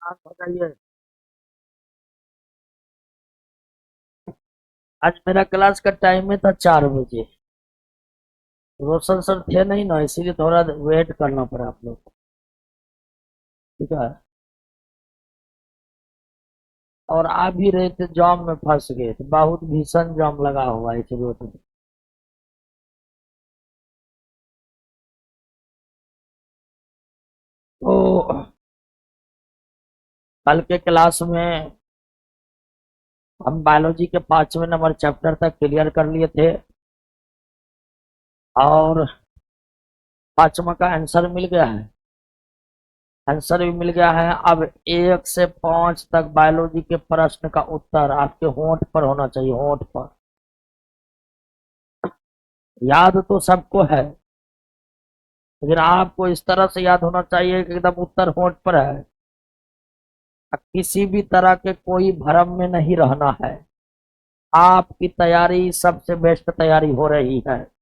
आप बताइए। आज मेरा क्लास का टाइम में था 4 बजे। रोशन सर थे नहीं ना, इसीलिए थोड़ा वेट करना पड़ा आप लोग को। ठीक है। और आ भी रहे थे, जाम में फंस गए थे, बहुत भीषण जाम लगा हुआ है इस रोड में। तो कल के क्लास में हम बायोलॉजी के 5वें नंबर चैप्टर तक क्लियर कर लिए थे, और 5वां का आंसर मिल गया है। आंसर भी मिल गया है। अब 1 से 5 तक बायोलॉजी के प्रश्न का उत्तर आपके होंठ पर होना चाहिए, होंठ पर। याद तो सबको है, लेकिन आपको इस तरह से याद होना चाहिए कि एकदम उत्तर होंठ पर है। अब किसी भी तरह के कोई भ्रम में नहीं रहना है। आपकी तैयारी सबसे बेस्ट तैयारी हो रही है।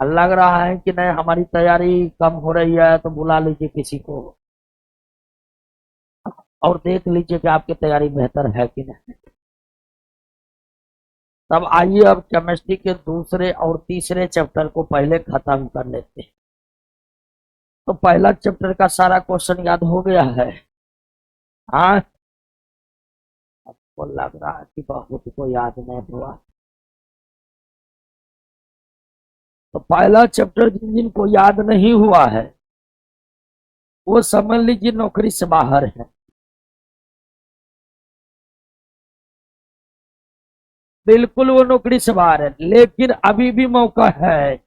लग रहा है कि नहीं हमारी तैयारी कम हो रही है, तो बुला लीजिए किसी को और देख लीजिए कि आपकी तैयारी बेहतर है कि नहीं। तब आइए अब केमिस्ट्री के दूसरे और तीसरे चैप्टर को पहले खत्म कर लेते हैं। तो पहला चैप्टर का सारा क्वेश्चन याद हो गया है। हाँ, आपको लग रहा है कि बहुत को याद नहीं हुआ। तो पहला चैप्टर जिन जिन को याद नहीं हुआ है, वो समझ लीजिए नौकरी से बाहर है। बिल्कुल वो नौकरी से बाहर है, लेकिन अभी भी मौका है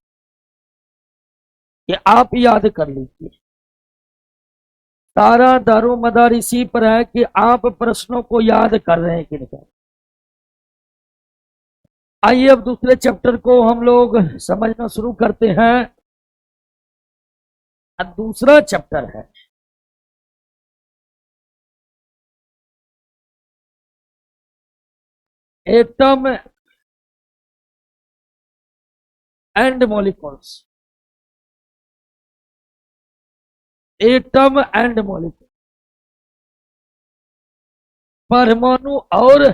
कि आप याद कर लीजिए। सारा दारोमदार इसी पर है कि आप प्रश्नों को याद कर रहे हैं कि नहीं। आइए अब दूसरे चैप्टर को हम लोग समझना शुरू करते हैं। अब दूसरा चैप्टर है atom and molecules. Atom and molecule, परमाणु और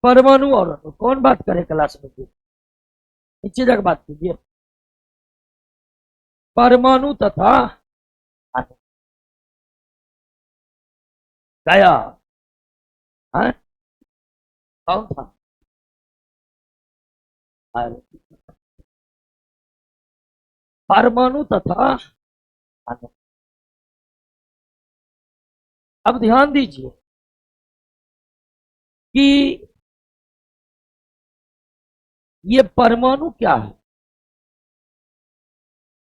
परमाणु और अणु। कौन बात करे क्लास में? नीचे जाकर बात कीजिए। परमाणु तथा अणु। गया है? कौन था? परमाणु तथा अणु। अब ध्यान दीजिए कि ये परमाणु क्या है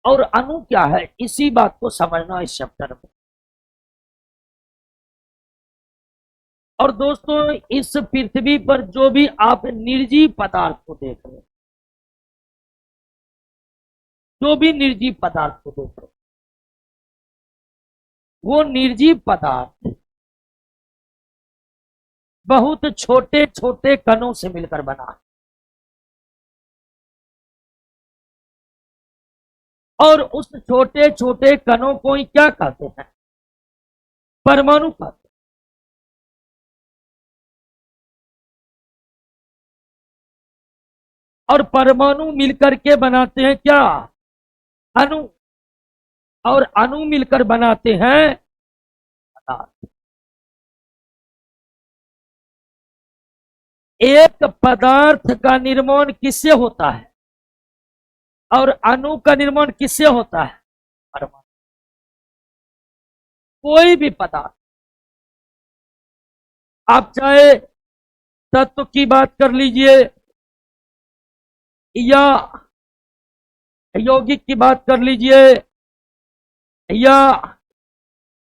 और अणु क्या है, इसी बात को समझना इस चैप्टर में। और दोस्तों, इस पृथ्वी पर जो भी आप निर्जीव पदार्थ को देख रहे हैं, जो भी निर्जीव पदार्थ को देख रहे हैं, वो निर्जीव पदार्थ बहुत छोटे छोटे कणों से मिलकर बना है। और उस छोटे छोटे कणों को ही क्या कहते हैं? परमाणु कहते हैं। और परमाणु मिलकर के बनाते हैं क्या? अणु। और अणु मिलकर बनाते हैं पदार्थ। एक पदार्थ का निर्माण किससे होता है और अणु का निर्माण किससे होता है? परमाणु। कोई भी पदार्थ, आप चाहे तत्व की बात कर लीजिए या यौगिक की बात कर लीजिए या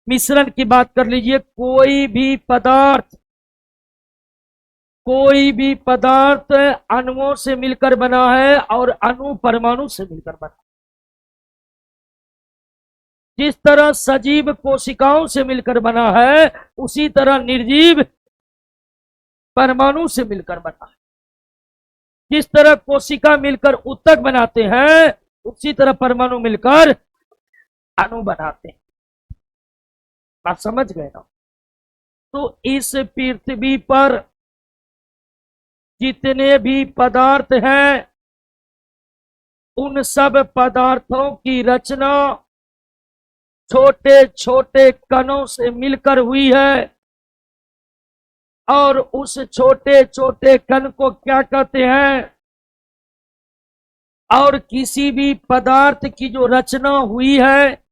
मिश्रण की बात कर लीजिए, कोई भी पदार्थ अणुओं से मिलकर बना है और अणु परमाणु से मिलकर बना। जिस तरह सजीव कोशिकाओं से मिलकर बना है, उसी तरह निर्जीव परमाणु से मिलकर बना है। जिस तरह कोशिका मिलकर उत्तक बनाते हैं, उसी तरह परमाणु मिलकर अणु बनाते हैं। बात समझ गए ना? तो इस पृथ्वी पर जितने भी पदार्थ हैं उन सब पदार्थों की रचना छोटे छोटे कणों से मिलकर हुई है, और उस छोटे छोटे कण को क्या कहते हैं? और किसी भी पदार्थ की जो रचना हुई है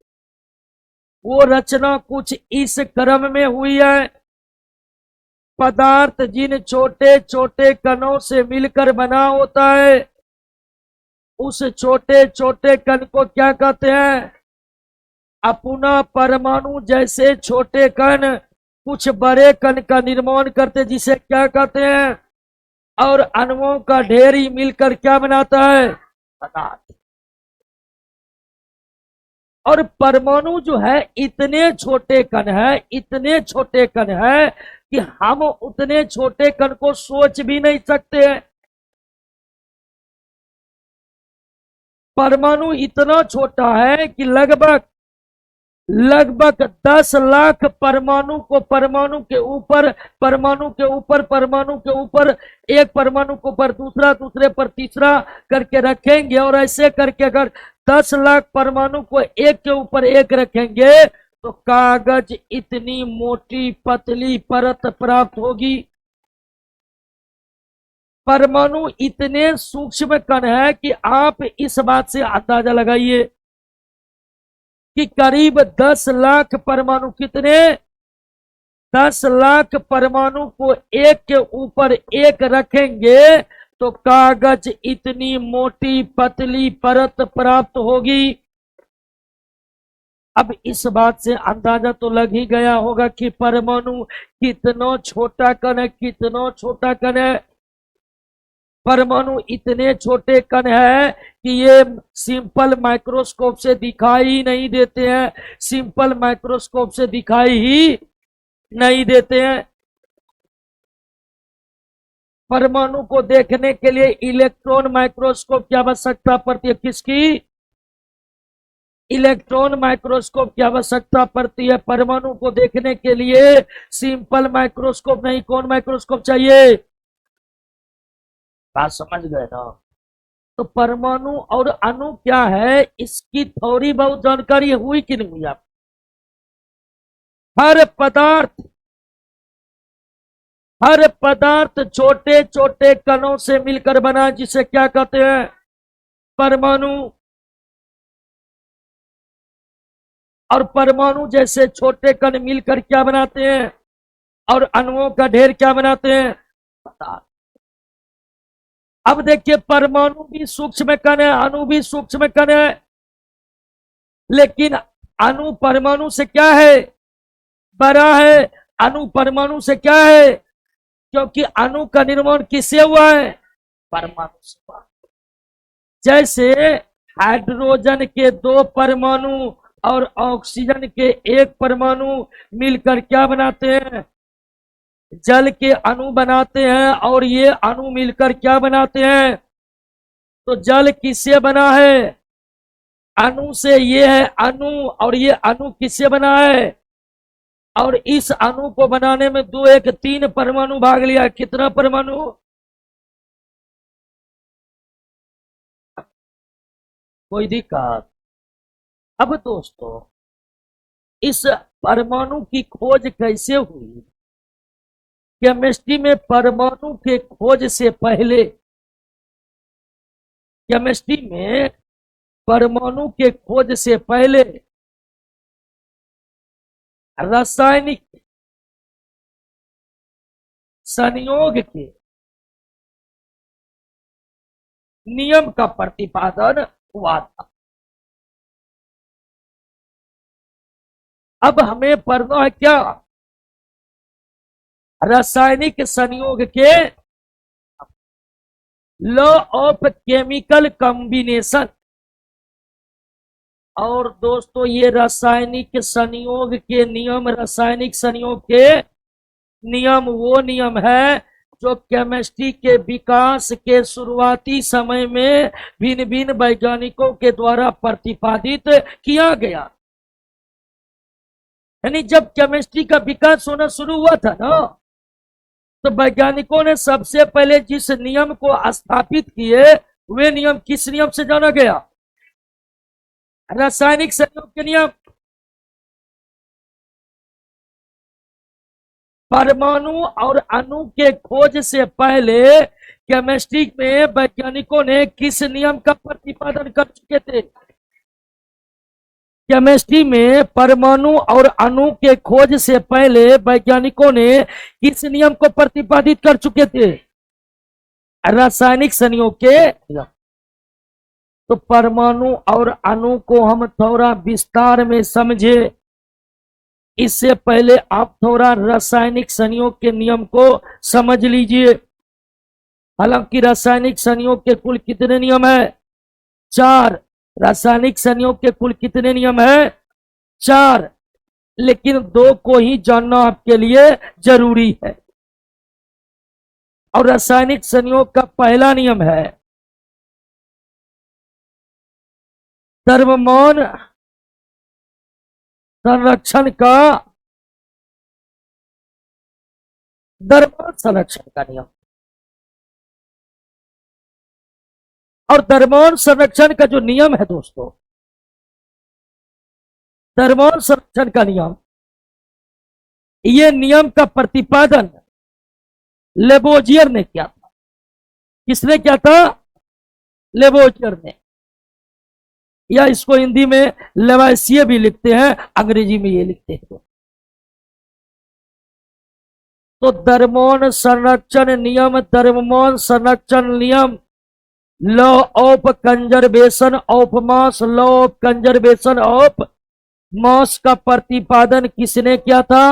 वो रचना कुछ इस क्रम में हुई है। पदार्थ जिन छोटे छोटे कणों से मिलकर बना होता है उस छोटे छोटे कण को क्या कहते हैं? अपना परमाणु जैसे छोटे कण कुछ बड़े कण का निर्माण करते जिसे क्या कहते हैं? और अणुओं का ढेर ही मिलकर क्या बनाता है? पदार्थ। और परमाणु जो है इतने छोटे कण है, इतने छोटे कण है कि हम उतने छोटे कण को सोच भी नहीं सकते हैं। परमाणु इतना छोटा है कि लगभग 10 लाख परमाणु को परमाणु के ऊपर परमाणु के ऊपर परमाणु के ऊपर एक परमाणु के ऊपर दूसरा, दूसरे पर तीसरा करके रखेंगे, और ऐसे करके अगर 10 लाख परमाणु को एक के ऊपर एक रखेंगे तो कागज इतनी मोटी पतली परत प्राप्त होगी। परमाणु इतने सूक्ष्म कण है कि आप इस बात से अंदाजा लगाइए कि करीब 10 लाख परमाणु, कितने? 10 लाख परमाणु को एक के ऊपर एक रखेंगे तो कागज इतनी मोटी पतली परत प्राप्त होगी। अब इस बात से अंदाजा तो लग ही गया होगा कि परमाणु कितना छोटा कण है, कितना छोटा कण है। परमाणु इतने छोटे कण है कि ये सिंपल माइक्रोस्कोप से दिखाई नहीं देते हैं, सिंपल माइक्रोस्कोप से दिखाई ही नहीं देते हैं। परमाणु को देखने के लिए इलेक्ट्रॉन माइक्रोस्कोप की आवश्यकता पड़ती है। किसकी? इलेक्ट्रॉन माइक्रोस्कोप की आवश्यकता पड़ती है परमाणु को देखने के लिए। सिंपल माइक्रोस्कोप नहीं, कौन माइक्रोस्कोप चाहिए? बात समझ गए ना? तो परमाणु और अणु क्या है इसकी थोड़ी बहुत जानकारी हुई कि नहीं हुई? आप हर पदार्थ छोटे छोटे कणों से मिलकर बना जिसे क्या कहते हैं? परमाणु। और परमाणु जैसे छोटे कण मिलकर क्या बनाते हैं? और अणुओं का ढेर क्या बनाते हैं? पदार्थ। अब देखिए परमाणु भी सूक्ष्म कण है, अणु भी सूक्ष्म कण है, लेकिन अणु परमाणु से क्या है? बड़ा है। अणु परमाणु से क्या है? क्योंकि अणु का निर्माण किससे हुआ है? परमाणु से हुआ। जैसे हाइड्रोजन के 2 परमाणु और ऑक्सीजन के 1 परमाणु मिलकर क्या बनाते हैं? जल के अणु बनाते हैं, और ये अणु मिलकर क्या बनाते हैं? तो जल किससे बना है? अणु से। ये है अणु, और ये अणु किससे बना है? और इस अणु को बनाने में 2 1 3 परमाणु भाग लिया। कितना परमाणु? कोई दिक्कत? अब दोस्तों इस परमाणु की खोज कैसे हुई? केमिस्ट्री में परमाणु के खोज से पहले, केमिस्ट्री में परमाणु के खोज से पहले रासायनिक संयोग के नियम का प्रतिपादन हुआ था। अब हमें पढ़ना है क्या? रासायनिक संयोग के लॉ ऑफ केमिकल कॉम्बिनेशन। और दोस्तों ये रासायनिक संयोग के नियम, रासायनिक संयोग के नियम वो नियम है जो केमिस्ट्री के विकास के शुरुआती समय में भिन्न भिन्न वैज्ञानिकों के द्वारा प्रतिपादित किया गया। यानी जब केमिस्ट्री का विकास होना शुरू हुआ था ना, तो वैज्ञानिकों ने सबसे पहले जिस नियम को स्थापित किए, वे नियम किस नियम से जाना गया? रासायनिक संयोग के नियम। परमाणु और अणु के खोज से पहले केमिस्ट्री में वैज्ञानिकों ने किस नियम का प्रतिपादन कर चुके थे? केमिस्ट्री में परमाणु और अणु के खोज से पहले वैज्ञानिकों ने किस नियम को प्रतिपादित कर चुके थे? रासायनिक संयोग के नियम। तो परमाणु और अणु को हम थोड़ा विस्तार में समझे, इससे पहले आप थोड़ा रासायनिक संयोग के नियम को समझ लीजिए। हालांकि रासायनिक संयोग के कुल कितने नियम है? 4। रासायनिक संयोग के कुल कितने नियम है? 4, लेकिन 2 को ही जानना आपके लिए जरूरी है। और रासायनिक संयोग का पहला नियम है द्रव्यमान संरक्षण का, द्रव्यमान संरक्षण का नियम। और द्रव्यमान संरक्षण का जो नियम है दोस्तों, द्रव्यमान संरक्षण का नियम, ये नियम का प्रतिपादन लेबोजियर ने किया था। किसने किया था? लेबोजियर ने, या इसको हिंदी में लेवाइसिए भी लिखते हैं, अंग्रेजी में ये लिखते हैं। तो द्रव्यमान संरक्षण नियम, द्रव्यमान संरक्षण नियम, law of conservation of mass, law of conservation of mass का प्रतिपादन किसने किया था?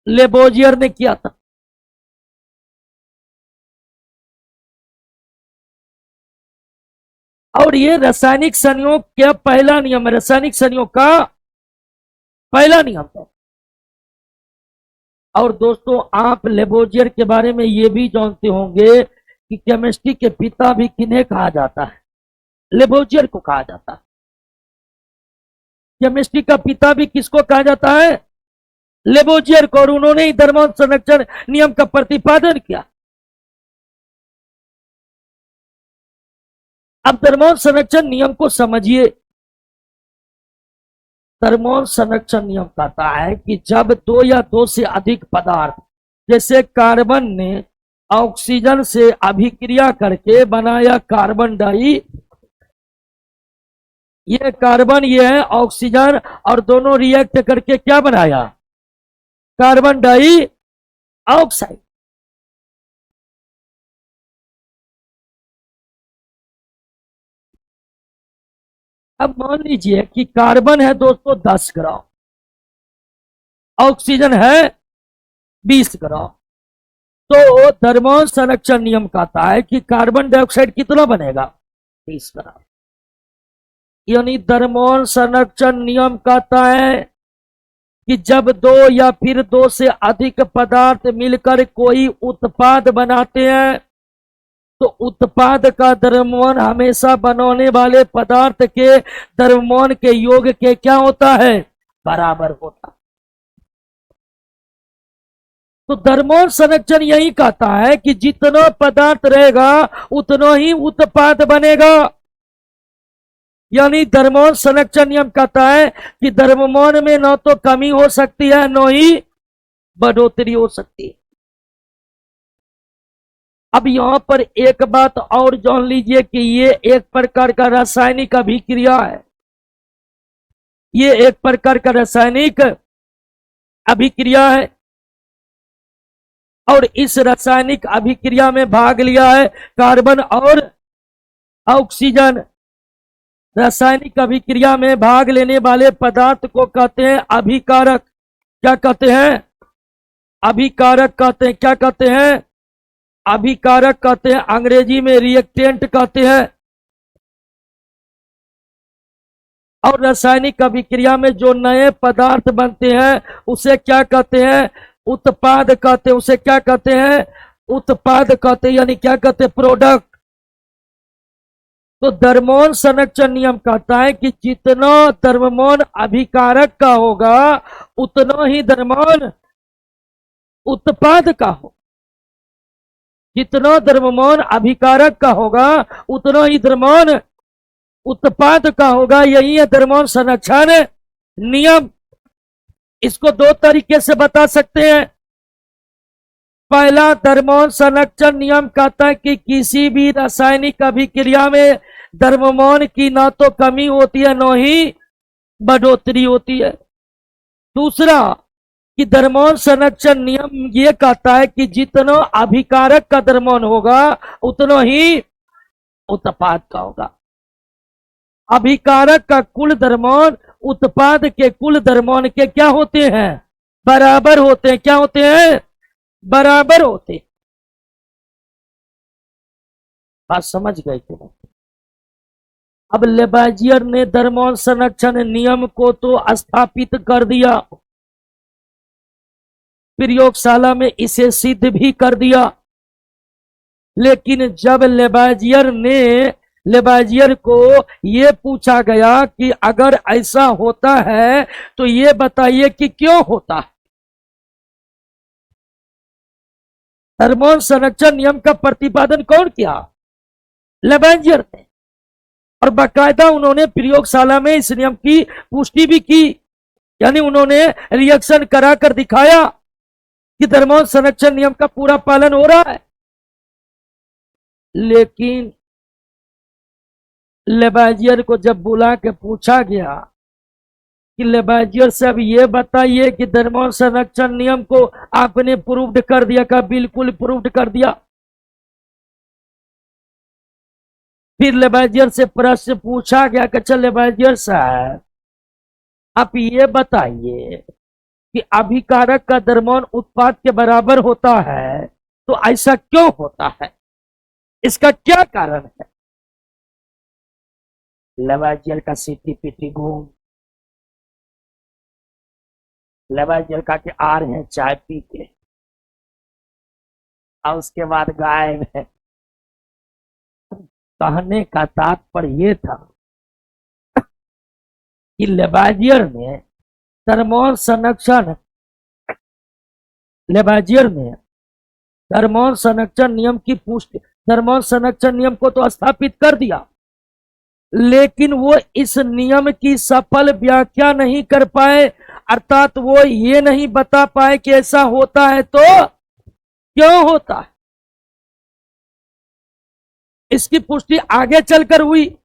लेबोजियर ने किया था। और ये रासायनिक संयोग का पहला नियम है, रासायनिक संयोग का पहला नियम है। और दोस्तों आप लेबोजियर के बारे में ये भी जानते होंगे कि केमिस्ट्री के पिता भी किन्हें कहा जाता है? लेबोजियर को कहा जाता है। केमिस्ट्री का पिता भी किसको कहा जाता है? लेबोजियर को। और उन्होंने ही द्रव्यमान संरक्षण नियम का प्रतिपादन किया। अब द्रव्यमान संरक्षण नियम को समझिए। द्रव्यमान संरक्षण नियम कहता है कि जब 2 या 2 से अधिक पदार्थ, जैसे कार्बन ने ऑक्सीजन से अभिक्रिया करके बनाया कार्बन डाई, ये कार्बन ये है ऑक्सीजन, और दोनों रिएक्ट करके क्या बनाया? कार्बन डाई ऑक्साइड। अब मान लीजिए कि कार्बन है दोस्तों 10 ग्राम, ऑक्सीजन है 20 ग्राम। तो द्रव्यमान संरक्षण नियम कहता है कि कार्बन डाइऑक्साइड कितना बनेगा? 20 ग्राम। यानी द्रव्यमान संरक्षण नियम कहता है कि जब 2 या फिर 2 से अधिक पदार्थ मिलकर कोई उत्पाद बनाते हैं, तो उत्पाद का द्रव्यमान हमेशा बनाने वाले पदार्थ के द्रव्यमान के योग के क्या होता है? बराबर होता है। तो द्रव्यमान संरक्षण यही कहता है कि जितना पदार्थ रहेगा उतना ही उत्पाद बनेगा। यानी द्रव्यमान संरक्षण नियम कहता है कि द्रव्यमान में न तो कमी हो सकती है, न ही बढ़ोतरी हो सकती है। अब यहां पर एक बात और जान लीजिए कि ये एक प्रकार का रासायनिक अभिक्रिया है। ये एक प्रकार का रासायनिक अभिक्रिया है, और इस रासायनिक अभिक्रिया में भाग लिया है कार्बन और ऑक्सीजन। रासायनिक अभिक्रिया में भाग लेने वाले पदार्थ को कहते हैं अभिकारक। क्या कहते हैं? अभिकारक कहते हैं। क्या कहते हैं? अभिकारक कहते हैं। अंग्रेजी में रिएक्टेंट कहते हैं। और रासायनिक अभिक्रिया में जो नए पदार्थ बनते हैं उसे क्या कहते हैं? उत्पाद कहते हैं। उसे क्या कहते हैं? उत्पाद कहते हैं। यानी क्या कहते हैं? प्रोडक्ट। तो धर्मोन संरक्षण नियम कहता है कि जितना धर्मोन अभिकारक का होगा उतना ही धर्मोन उत्पाद का हो। जितना धर्मोन अभिकारक का होगा उतना ही धर्मोन उत्पाद का होगा। यही है धर्मोन संरक्षण नियम। इसको दो तरीके से बता सकते हैं। पहला, धर्मोन संरक्षण नियम कहता है कि किसी भी रासायनिक अभिक्रिया में धर्मोन की ना तो कमी होती है न ही बढ़ोतरी होती है। दूसरा कि धर्मोन संरक्षण नियम ये कहता है कि जितना अभिकारक का धर्मोन होगा उतना ही उत्पाद का होगा। अभिकारक का कुल धर्मोन उत्पाद के कुल धर्मोन के क्या होते हैं? बराबर होते हैं। क्या होते हैं? बराबर होते। बात समझ गए कि नहीं? अब लेबाजियर ने धर्मोन संरक्षण नियम को तो स्थापित कर दिया, प्रयोगशाला में इसे सिद्ध भी कर दिया। लेकिन जब लेबाजियर को यह पूछा गया कि अगर ऐसा होता है तो ये बताइए कि क्यों होता है। धर्मोन संरक्षण नियम का प्रतिपादन कौन किया? लेबाजियर ने। और बाकायदा उन्होंने प्रयोगशाला में इस नियम की पुष्टि भी की, यानी उन्होंने रिएक्शन करा कर दिखाया कि धर्मोन संरक्षण नियम का पूरा पालन हो रहा है। लेकिन लेबाजियर को जब बुला के पूछा गया कि लेबाजियर साहब ये बताइए कि धर्मोन संरक्षण नियम को आपने प्रूव्ड कर दिया? का बिल्कुल प्रूव्ड कर दिया। फिर लेबाजियर से प्रश्न पूछा गया कि चल लेबाजियर साहब आप ये बताइए कि अभिकारक का धर्मोन उत्पाद के बराबर होता है, तो ऐसा क्यों होता है? इसका क्या कारण है? लेबाजियर का सीटी पीटी घूम, लेबाजियर का के आ रहे हैं चाय पी के, और उसके बाद गायब है। कहने का तात्पर्य ये था कि लेबाजियर ने धर्मोन संरक्षण नियम की पुष्टि, धर्मोन संरक्षण नियम को तो स्थापित कर दिया, लेकिन वो इस नियम की सफल व्याख्या नहीं कर पाए। अर्थात वो ये नहीं बता पाए कि ऐसा होता है तो क्यों होता है। इसकी पुष्टि आगे चलकर हुई,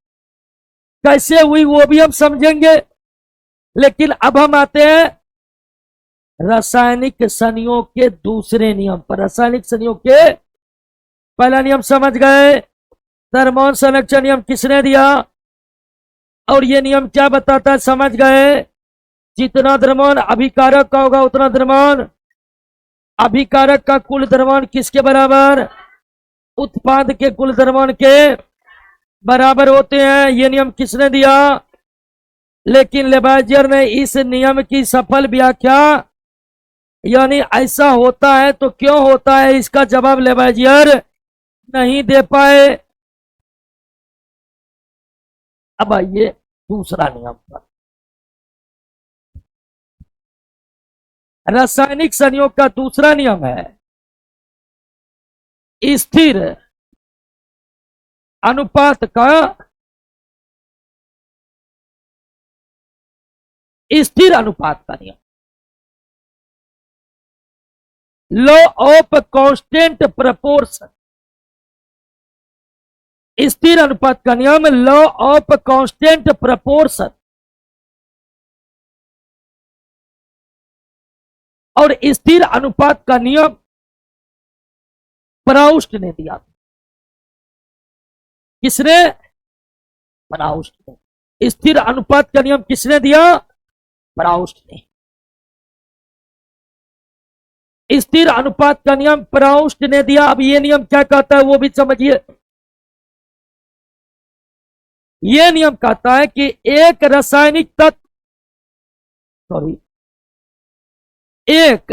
कैसे हुई वो भी हम समझेंगे। लेकिन अब हम आते हैं रासायनिक संयोग के दूसरे नियम पर। रासायनिक संयोग के पहला नियम समझ गए, धर्मोन संरक्षण नियम किसने दिया और ये नियम क्या बताता है समझ गए। जितना धर्मोन अभिकारक का होगा उतना धर्मोन अभिकारक का कुल धर्मोन किसके बराबर? उत्पाद के कुल धर्मोन के बराबर होते हैं। ये नियम किसने दिया? लेकिन लेबाजियर ने इस नियम की सफल व्याख्या, यानी ऐसा होता है तो क्यों होता है, इसका जवाब लेबाजियर नहीं दे पाए। अब आइए दूसरा नियम पर। रासायनिक संयोग का दूसरा नियम है स्थिर अनुपात का नियम, लॉ ऑफ कांस्टेंट प्रपोर्शन। स्थिर अनुपात का नियम, लॉ ऑफ कांस्टेंट प्रपोर्शन। और स्थिर अनुपात का नियम प्राउस्ट ने दिया। किसने? प्राउस्ट ने। स्थिर अनुपात का नियम किसने दिया? प्राउस्ट ने। स्थिर अनुपात का नियम प्राउस्ट ने दिया। अब ये नियम क्या कहता है वो भी समझिए। यह नियम कहता है कि एक रासायनिक तत्व, एक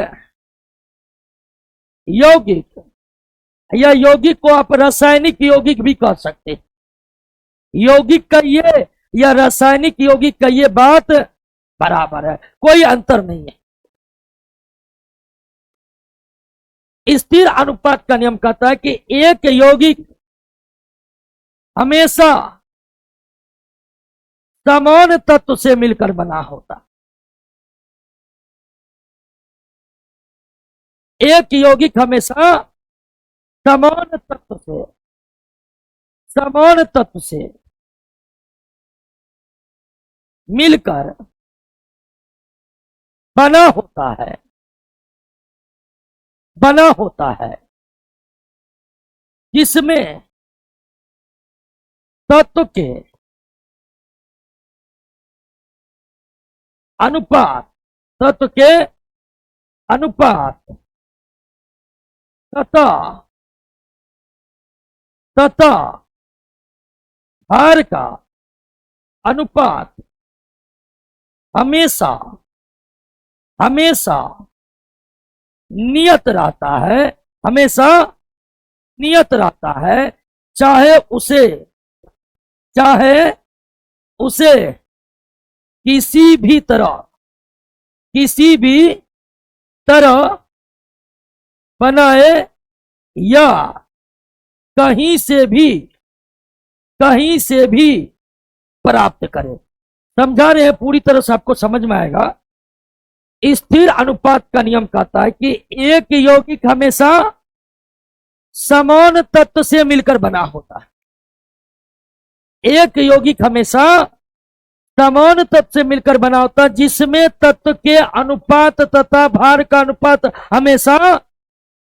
यौगिक, या यौगिक को आप रासायनिक यौगिक भी कह सकते हैं, यौगिक कहिए या रासायनिक यौगिक कहिए, बात बराबर है, कोई अंतर नहीं है। स्थिर अनुपात का नियम कहता है कि एक यौगिक हमेशा समान तत्व से मिलकर बना होता। एक यौगिक हमेशा समान तत्व से मिलकर बना होता है जिसमें तत्व के अनुपात तथा भार का अनुपात हमेशा नियत रहता है, चाहे उसे किसी भी तरह बनाए या कहीं से भी प्राप्त करे। समझा रहे हैं, पूरी तरह से आपको समझ में आएगा। स्थिर अनुपात का नियम कहता है कि एक यौगिक हमेशा समान तत्व से मिलकर बना होता है। एक यौगिक हमेशा समान तत्व से मिलकर बना होता है जिसमें तत्व के अनुपात तथा भार का अनुपात हमेशा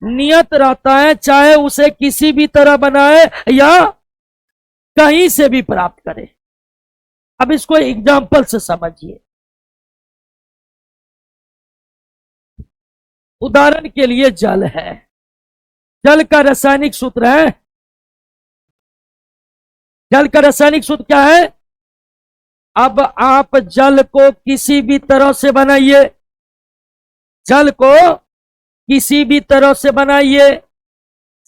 नियत रहता है, चाहे उसे किसी भी तरह बनाए या कहीं से भी प्राप्त करे। अब इसको एग्जाम्पल से समझिए। उदाहरण के लिए जल है, जल का रासायनिक सूत्र है, जल का रासायनिक सूत्र क्या है? अब आप जल को किसी भी तरह से बनाइए, जल को किसी भी तरह से बनाइए,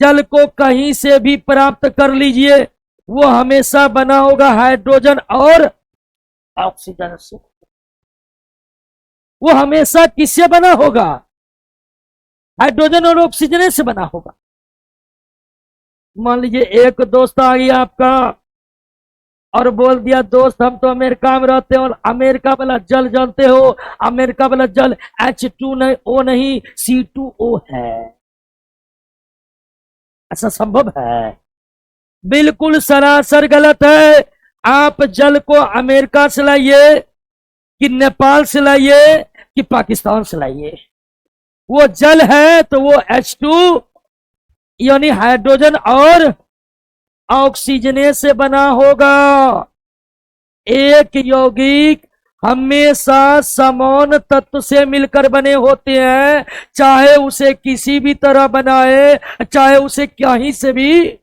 जल को कहीं से भी प्राप्त कर लीजिए, वो हमेशा बना होगा हाइड्रोजन और ऑक्सीजन से। वो हमेशा किससे बना होगा? हाइड्रोजन और ऑक्सीजन से बना होगा। मान लीजिए एक दोस्त आ गया आपका और बोल दिया, दोस्त हम तो अमेरिका में रहते हैं और अमेरिका वाला जल जानते हो, अमेरिका वाला जल H2O नहीं C2O है। ऐसा संभव है? बिल्कुल सरासर गलत है। आप जल को अमेरिका से लाइए कि नेपाल से लाइए कि पाकिस्तान से लाइए, वो जल है तो वो H2 यानी हाइड्रोजन और ऑक्सीजन से बना होगा। एक यौगिक हमेशा समान तत्व से मिलकर बने होते हैं, चाहे उसे किसी भी तरह बनाए, चाहे उसे कहीं से भी।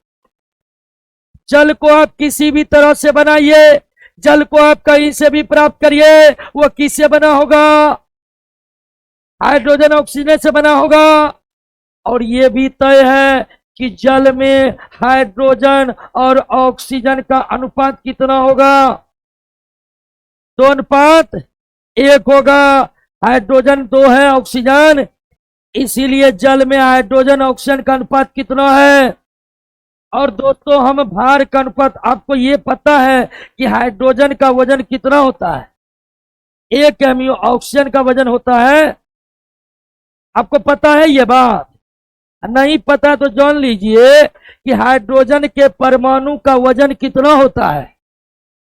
जल को आप किसी भी तरह से बनाइए, जल को आप कहीं से भी प्राप्त करिए, वो किससे बना होगा? हाइड्रोजन ऑक्सीजन से बना होगा। और ये भी तय है कि जल में हाइड्रोजन और ऑक्सीजन का अनुपात कितना होगा? 2:1 होगा। हाइड्रोजन 2 है, ऑक्सीजन, इसीलिए जल में हाइड्रोजन ऑक्सीजन का अनुपात कितना है? और दोस्तों हम भार का अनुपात, आपको ये पता है कि हाइड्रोजन का वजन कितना होता है? 1 MU। ऑक्सीजन का वजन होता है, आपको पता है ये बात? नहीं पता तो जान लीजिए कि हाइड्रोजन के परमाणु का वजन कितना होता है?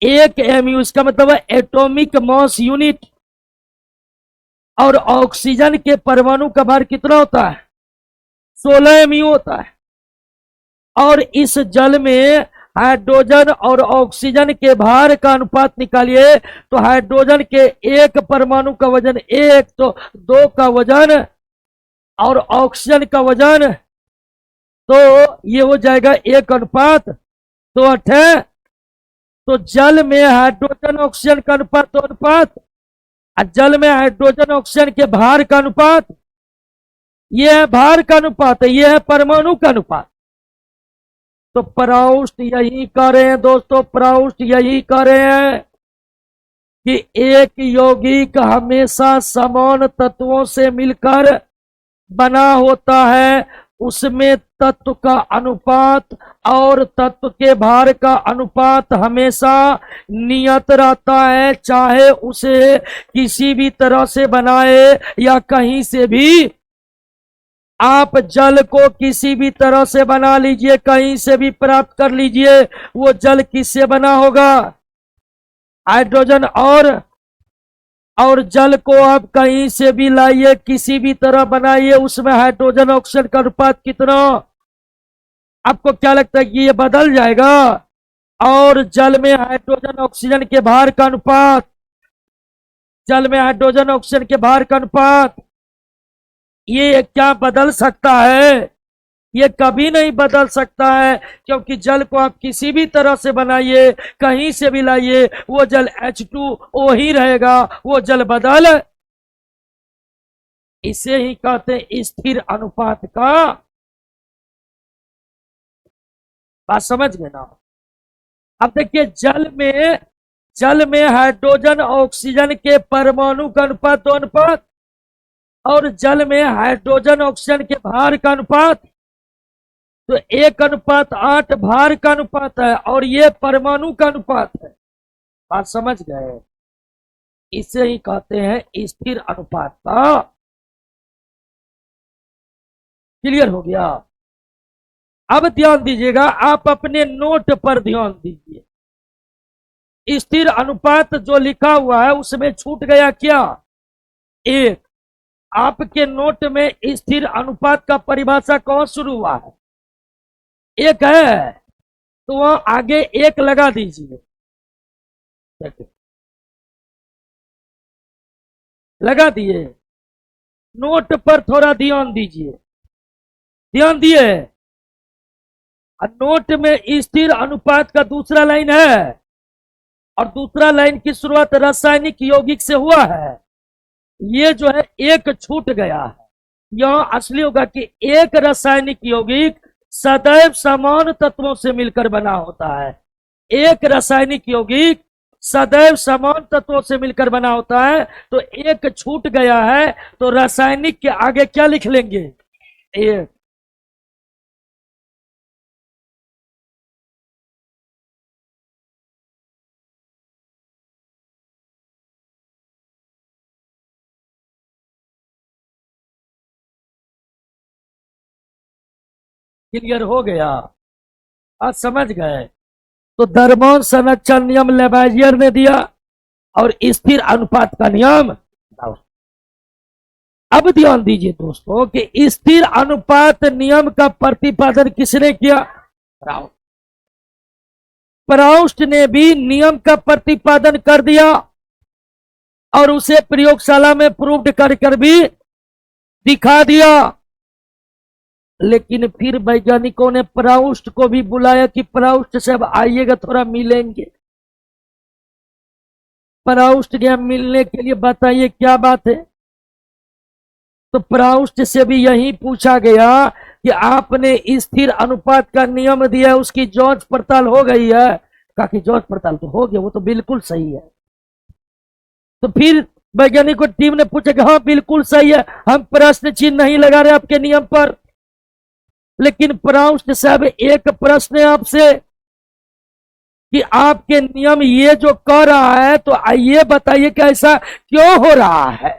1 MU। इसका मतलब है एटॉमिक मास यूनिट। और ऑक्सीजन के परमाणु का भार कितना होता है? 16 MU होता है। और इस जल में हाइड्रोजन और ऑक्सीजन के भार का अनुपात निकालिए तो हाइड्रोजन के एक परमाणु का वजन 1, तो 2 का वजन और ऑक्सीजन का वजन, तो ये हो जाएगा 1:8 है। तो जल में हाइड्रोजन ऑक्सीजन का अनुपात 2:8, जल में हाइड्रोजन ऑक्सीजन के भार का अनुपात, यह है भार का अनुपात, यह है परमाणु का अनुपात। तो प्राउस्ट यही कह रहे हैं दोस्तों, प्राउस्ट यही कह रहे हैं कि एक यौगिक हमेशा समान तत्वों से मिलकर बना होता है, उसमें तत्व का अनुपात और तत्व के भार का अनुपात हमेशा नियत रहता है, चाहे उसे किसी भी तरह से बनाए या कहीं से भी। आप जल को किसी भी तरह से बना लीजिए, कहीं से भी प्राप्त कर लीजिए, वो जल किससे बना होगा? हाइड्रोजन। और जल को आप कहीं से भी लाइए, किसी भी तरह बनाइए, उसमें हाइड्रोजन ऑक्सीजन का अनुपात कितना? आपको क्या लगता है कि ये बदल जाएगा? और जल में हाइड्रोजन ऑक्सीजन के भार का अनुपात, जल में हाइड्रोजन ऑक्सीजन के भार का अनुपात, ये क्या बदल सकता है? ये कभी नहीं बदल सकता है, क्योंकि जल को आप किसी भी तरह से बनाइए, कहीं से भी लाइए, वो जल H2O ही रहेगा, वो जल बदल। इसे ही कहते हैं स्थिर अनुपात का। बात समझ गए ना? अब देखिए, जल में हाइड्रोजन ऑक्सीजन के परमाणु का अनुपात 2 अनुपात, और जल में हाइड्रोजन ऑक्सीजन के भार का अनुपात तो 1:8 भार का अनुपात है, और ये परमाणु का अनुपात है। बात समझ गए? इसे ही कहते हैं स्थिर अनुपात का। क्लियर हो गया? अब ध्यान दीजिएगा, आप अपने नोट पर ध्यान दीजिए। स्थिर अनुपात जो लिखा हुआ है उसमें छूट गया क्या? एक। आपके नोट में स्थिर अनुपात का परिभाषा कौन शुरू हुआ है? एक है, तो वहां आगे एक लगा दीजिए। लगा दिए? नोट पर थोड़ा ध्यान दीजिए, ध्यान दिए? नोट में स्थिर अनुपात का दूसरा लाइन है, और दूसरा लाइन की शुरुआत रासायनिक यौगिक से हुआ है। ये जो है एक छूट गया है। यहां असली होगा कि एक रासायनिक यौगिक सदैव समान तत्वों से मिलकर बना होता है। एक रासायनिक यौगिक सदैव समान तत्वों से मिलकर बना होता है, तो एक छूट गया है, तो रासायनिक के आगे क्या लिख लेंगे? एक। क्लियर हो गया? आज समझ गए? तो द्रव्यमान संरक्षण नियम लेबाजियर ने दिया, और स्थिर अनुपात का नियम। अब ध्यान दीजिए दोस्तों कि स्थिर अनुपात नियम का प्रतिपादन किसने किया? प्राउस्ट ने भी नियम का प्रतिपादन कर दिया, और उसे प्रयोगशाला में प्रूव्ड कर भी दिखा दिया। लेकिन फिर वैज्ञानिकों ने प्राउस्ट को भी बुलाया कि प्राउस्ट से अब आइएगा, थोड़ा मिलेंगे। प्राउस्ट गया मिलने के लिए, बताइए क्या बात है? तो प्राउस्ट से भी यही पूछा गया कि आपने स्थिर अनुपात का नियम दिया, उसकी जांच पड़ताल हो गई है? कहा कि जांच पड़ताल तो हो गया, वो तो बिल्कुल सही है। तो फिर वैज्ञानिकों टीम ने पूछा कि हाँ बिल्कुल सही है, हम प्रश्न चिन्ह नहीं लगा रहे आपके नियम पर। लेकिन प्राउस्ट साहब, एक प्रश्न है आपसे कि आपके नियम ये जो कह रहा है, तो आइए बताइए कि ऐसा क्यों हो रहा है?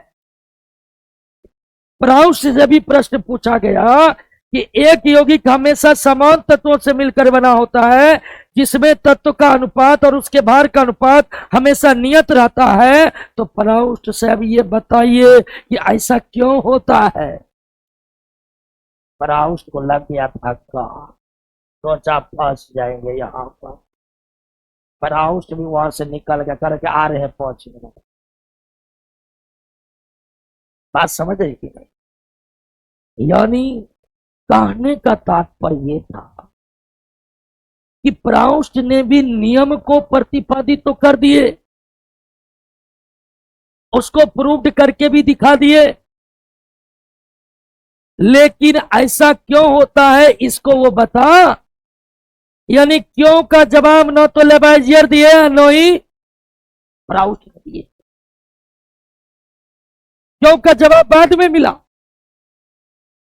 प्राउस्ट से भी प्रश्न पूछा गया कि एक यौगिक हमेशा समान तत्वों से मिलकर बना होता है, जिसमें तत्व का अनुपात और उसके भार का अनुपात हमेशा नियत रहता है। तो प्राउस्ट साहब ये बताइए कि ऐसा क्यों होता है? प्राउस्ट को लग गया धक्का, सोचा फंस जाएंगे यहां पर। प्राउस्ट भी वहां से निकल गया, करके आ रहे हैं 5 मिनट। बात समझ रही कि नहीं? यानी कहने का तात्पर्य ये था कि प्राउस्ट ने भी नियम को प्रतिपादित तो कर दिए, उसको प्रूव्ड करके भी दिखा दिए, लेकिन ऐसा क्यों होता है इसको वो बता यानी क्यों का जवाब न तो लेबाइजियर दिए न ही प्राउस्ट ने दिए। क्यों का जवाब बाद में मिला।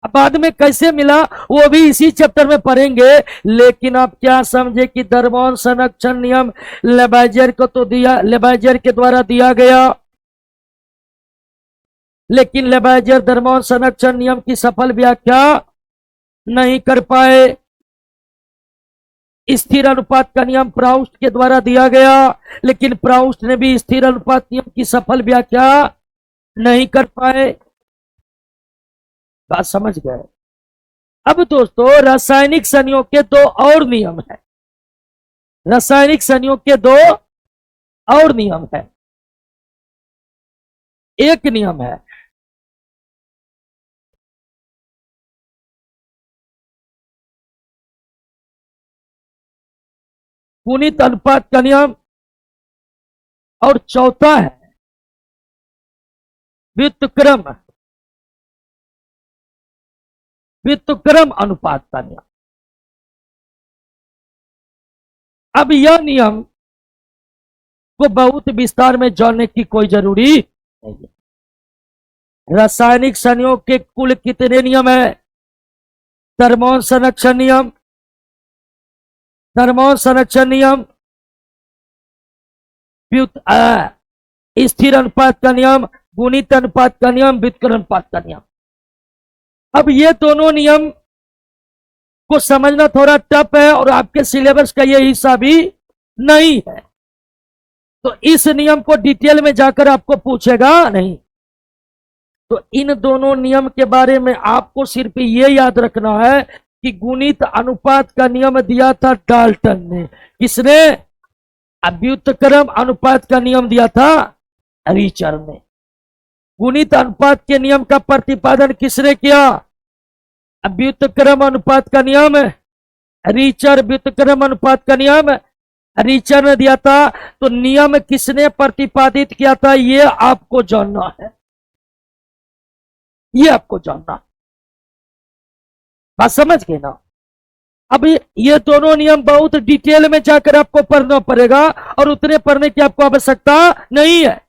अब बाद में कैसे मिला वो भी इसी चैप्टर में पढ़ेंगे। लेकिन आप क्या समझे कि दरमोन संरक्षण नियम लेबाइजियर को तो दिया, लेबाइजियर के द्वारा दिया गया, लेकिन लेबाइजियर दरमोन संरक्षण नियम की सफल व्याख्या नहीं कर पाए। स्थिर अनुपात का नियम प्राउस्ट के द्वारा दिया गया, लेकिन प्राउस्ट ने भी स्थिर अनुपात नियम की सफल व्याख्या नहीं कर पाए। बात समझ गए। अब दोस्तों रासायनिक संयोग के दो और नियम है। रासायनिक संयोग के दो और नियम है। एक नियम है गुणित अनुपात का नियम और चौथा है व्युत्क्रम अनुपात का नियम। अब यह नियम को बहुत विस्तार में जानने की कोई जरूरी नहीं है। रासायनिक संयोग के कुल कितने नियम है? दरमोन संरक्षण नियम, दरमोन संरक्षण नियम, स्थिर अनुपात का नियम, गुणित अनुपात का नियम, व्युत्क्रम अनुपात का नियम। अब ये दोनों नियम को समझना थोड़ा टफ है और आपके सिलेबस का ये हिस्सा भी नहीं है, तो इस नियम को डिटेल में जाकर आपको पूछेगा नहीं। तो इन दोनों नियम के बारे में आपको सिर्फ ये याद रखना है कि गुणित अनुपात का नियम दिया था डाल्टन ने। किसने? व्युत्क्रम अनुपात का नियम दिया था रिचर ने। गुणित अनुपात के नियम का प्रतिपादन किसने किया? व्युत्क्रम अनुपात का नियम रिचर, व्युत्क्रम अनुपात का नियम रिचर ने दिया था। तो नियम किसने प्रतिपादित किया था ये आपको जानना है, ये आपको जानना। बात समझ गए ना? अब ये दोनों नियम बहुत डिटेल में जाकर आपको पढ़ना पड़ेगा और उतने पढ़ने की आपको आवश्यकता नहीं है।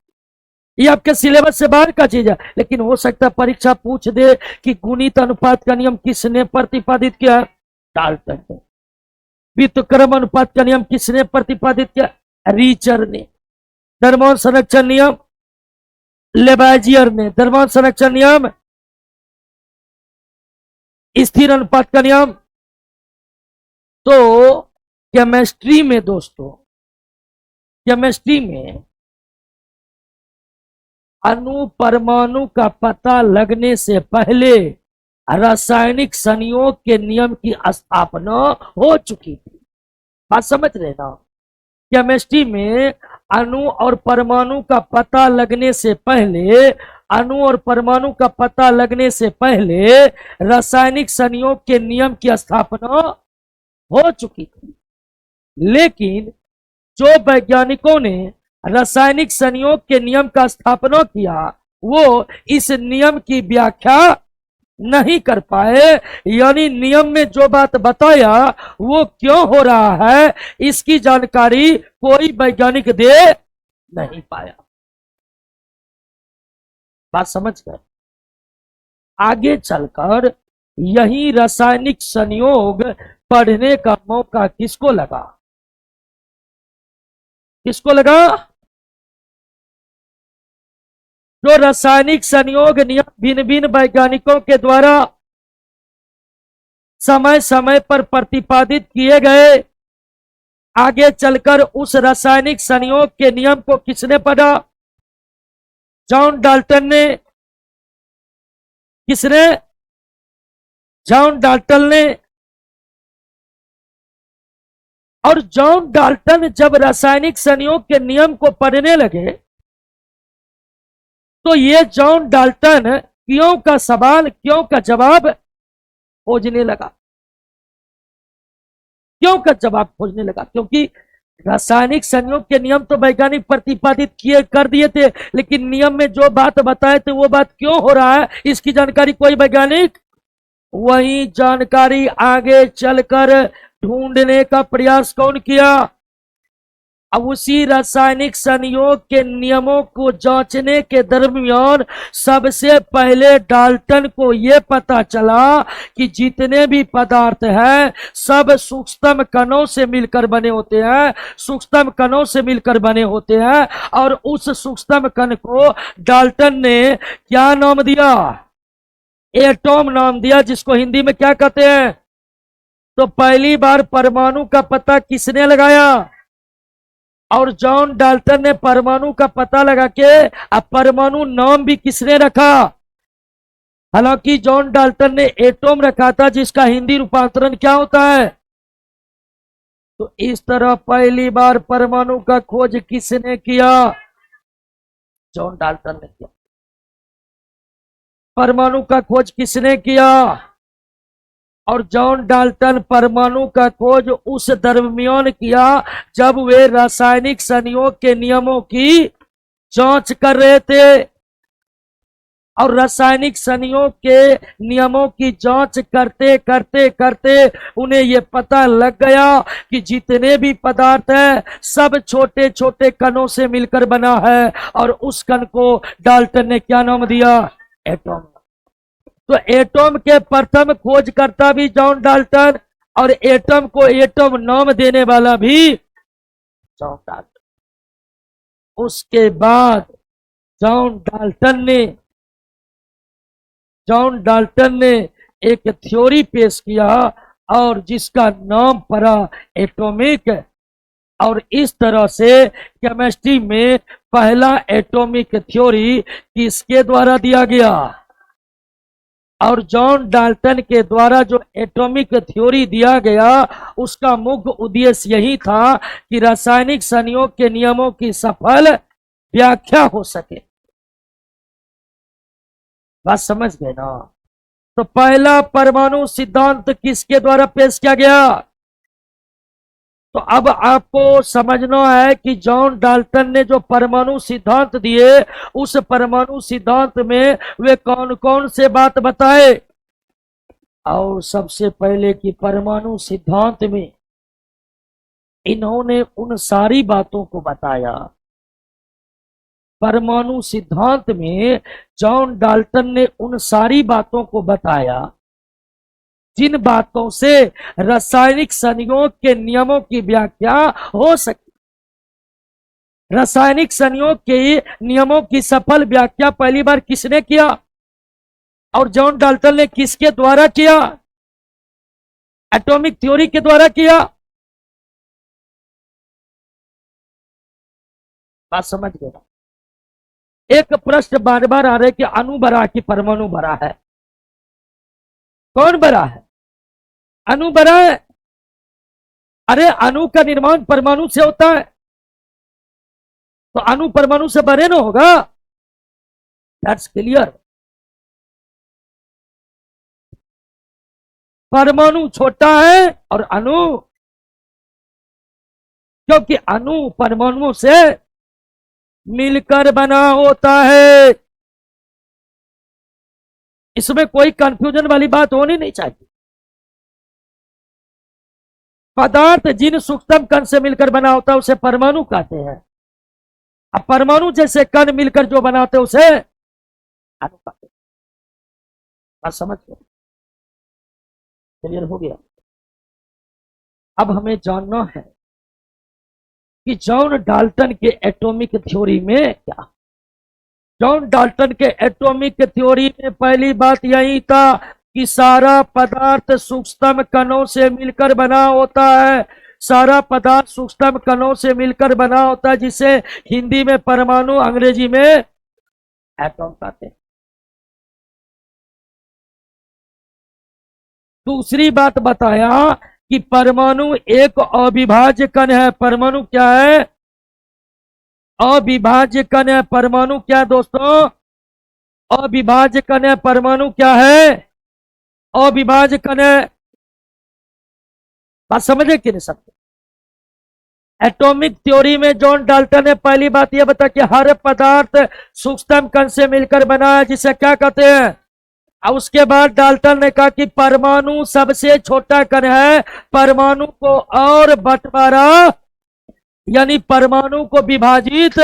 ये आपके सिलेबस से बाहर का चीज है, लेकिन हो सकता है परीक्षा पूछ दे कि गुणित अनुपात का नियम किसने प्रतिपादित किया? डाल्टन ने। व्युत्क्रम अनुपात का नियम किसने प्रतिपादित किया? रिचर ने। दरमोन संरक्षण नियम लेबाइजियर ने। दरमोन संरक्षण नियम, स्थिर अनुपात का नियम। तो केमिस्ट्री में दोस्तों, केमिस्ट्री में अणु परमाणु का पता लगने से पहले रासायनिक संयोग के नियम की स्थापना हो चुकी थी। बात समझ रहे ना? केमिस्ट्री में अणु और परमाणु का पता लगने से पहले, अणु और परमाणु का पता लगने से पहले रासायनिक संयोग के नियम की स्थापना हो चुकी थी। लेकिन जो वैज्ञानिकों ने रासायनिक संयोग के नियम का स्थापना किया वो इस नियम की व्याख्या नहीं कर पाए। यानी नियम में जो बात बताया वो क्यों हो रहा है इसकी जानकारी कोई वैज्ञानिक दे नहीं पाया। बात समझ गए? आगे चलकर यही रासायनिक संयोग पढ़ने का मौका किसको लगा? किसको लगा? जो रासायनिक संयोग नियम भिन्न भिन्न वैज्ञानिकों के द्वारा समय समय पर प्रतिपादित किए गए। आगे चलकर उस रासायनिक संयोग के नियम को किसने पढ़ा? जॉन डाल्टन ने। किसने? जॉन डाल्टन ने। और जॉन डाल्टन जब रासायनिक संयोग के नियम को पढ़ने लगे तो ये जॉन डाल्टन क्यों का सवाल, क्यों का जवाब खोजने लगा। क्यों का जवाब खोजने लगा? क्योंकि रासायनिक संयोग के नियम तो वैज्ञानिक प्रतिपादित किए कर दिए थे, लेकिन नियम में जो बात बताए थे वो बात क्यों हो रहा है इसकी जानकारी कोई वैज्ञानिक, वही जानकारी आगे चलकर ढूंढने का प्रयास कौन किया? अब उसी रासायनिक संयोग के नियमों को जांचने के दरमियान सबसे पहले डाल्टन को यह पता चला कि जितने भी पदार्थ हैं सब सूक्ष्म कणों से मिलकर बने होते हैं, सूक्ष्म कणों से मिलकर बने होते हैं। और उस सूक्ष्म कण को डाल्टन ने क्या नाम दिया? एटॉम नाम दिया, जिसको हिंदी में क्या कहते हैं? तो पहली बार परमाणु का पता किसने लगाया? और जॉन डाल्टन ने परमाणु का पता लगा के अब परमाणु नाम भी किसने रखा? हालांकि जॉन डाल्टन ने एटॉम रखा था, जिसका हिंदी रूपांतरण क्या होता है? तो इस तरह पहली बार परमाणु का खोज किसने किया? जॉन डाल्टन ने किया। परमाणु का खोज किसने किया? और जॉन डाल्टन परमाणु का खोज उस दरमियान किया जब वे रासायनिक संयोग के नियमों की जांच कर रहे थे। और रासायनिक संयोग के नियमों की जांच करते करते करते उन्हें यह पता लग गया कि जितने भी पदार्थ हैं सब छोटे छोटे कणों से मिलकर बना है। और उस कण को डाल्टन ने क्या नाम दिया? एटॉम। तो एटॉम के प्रथम खोजकर्ता भी जॉन डाल्टन, और एटॉम को एटॉम नाम देने वाला भी जॉन डाल्टन। उसके बाद जॉन डाल्टन ने एक थ्योरी पेश किया और जिसका नाम पड़ा एटॉमिक। और इस तरह से केमिस्ट्री में पहला एटॉमिक थ्योरी किसके द्वारा दिया गया? और जॉन डाल्टन के द्वारा जो एटॉमिक थ्योरी दिया गया उसका मुख्य उद्देश्य यही था कि रासायनिक संयोग के नियमों की सफल व्याख्या हो सके। बात समझ गए ना? तो पहला परमाणु सिद्धांत किसके द्वारा पेश किया गया? तो अब आपको समझना है कि जॉन डाल्टन ने जो परमाणु सिद्धांत दिए उस परमाणु सिद्धांत में वे कौन कौन से बात बताए। और सबसे पहले कि परमाणु सिद्धांत में इन्होंने उन सारी बातों को बताया। परमाणु सिद्धांत में जॉन डाल्टन ने उन सारी बातों को बताया जिन बातों से रासायनिक संयोग के नियमों की व्याख्या हो सके। रासायनिक संयोग के नियमों की सफल व्याख्या पहली बार किसने किया? और जॉन डाल्टन ने किसके द्वारा किया? एटॉमिक थ्योरी के द्वारा किया। बात समझ गए? एक प्रश्न बार बार आ रहे कि अणु बड़ा कि परमाणु बड़ा है? कौन बड़ा है? अणु बड़ा है। अरे अणु का निर्माण परमाणु से होता है, तो अणु परमाणु से बड़े ना होगा। That's clear. परमाणु छोटा है और अणु, क्योंकि अणु परमाणु से मिलकर बना होता है। इसमें कोई कंफ्यूजन वाली बात होनी नहीं चाहिए। पदार्थ जिन सूक्ष्म कण से मिलकर बना होता है उसे परमाणु कहते हैं। अब परमाणु जैसे कण मिलकर जो बनाते हैं उसे अणु कहते हैं। बात समझ गए? क्लियर हो गया? अब हमें जानना है कि जॉन डाल्टन के एटॉमिक थ्योरी में क्या? जॉन डाल्टन के एटॉमिक थ्योरी में पहली बात यही था कि सारा पदार्थ सूक्ष्म कणों से मिलकर बना होता है। सारा पदार्थ सूक्ष्म कणों से मिलकर बना होता है, जिसे हिंदी में परमाणु, अंग्रेजी में एटॉम कहते हैं। दूसरी बात बताया कि परमाणु एक अविभाज्य कण है। परमाणु क्या है? अविभाज्य कण है। परमाणु क्या है दोस्तों? अविभाज्य कण है। परमाणु क्या है? अविभाज्य कण है। बात समझे कि नहीं समझे? एटॉमिक थ्योरी में जॉन डाल्टन ने पहली बात यह बता कि हर पदार्थ सूक्ष्म कण से मिलकर बना है, जिसे क्या कहते हैं? और उसके बाद डाल्टन ने कहा कि परमाणु सबसे छोटा कण है, परमाणु को और बंटवारा यानी परमाणु को विभाजित,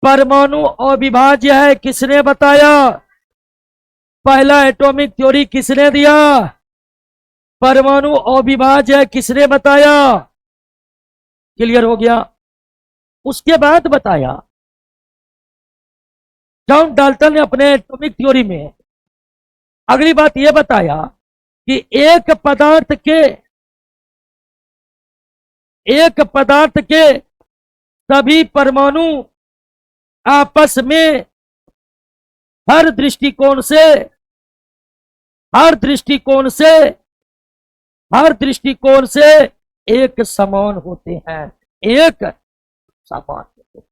परमाणु अविभाज्य है, किसने बताया? पहला एटॉमिक थ्योरी किसने दिया? परमाणु अविभाज्य है, किसने बताया? क्लियर हो गया। उसके बाद बताया जॉन डाल्टन ने अपने एटॉमिक थ्योरी में अगली बात यह बताया कि एक पदार्थ के सभी परमाणु आपस में हर दृष्टिकोण से एक समान होते हैं, एक समान होते हैं।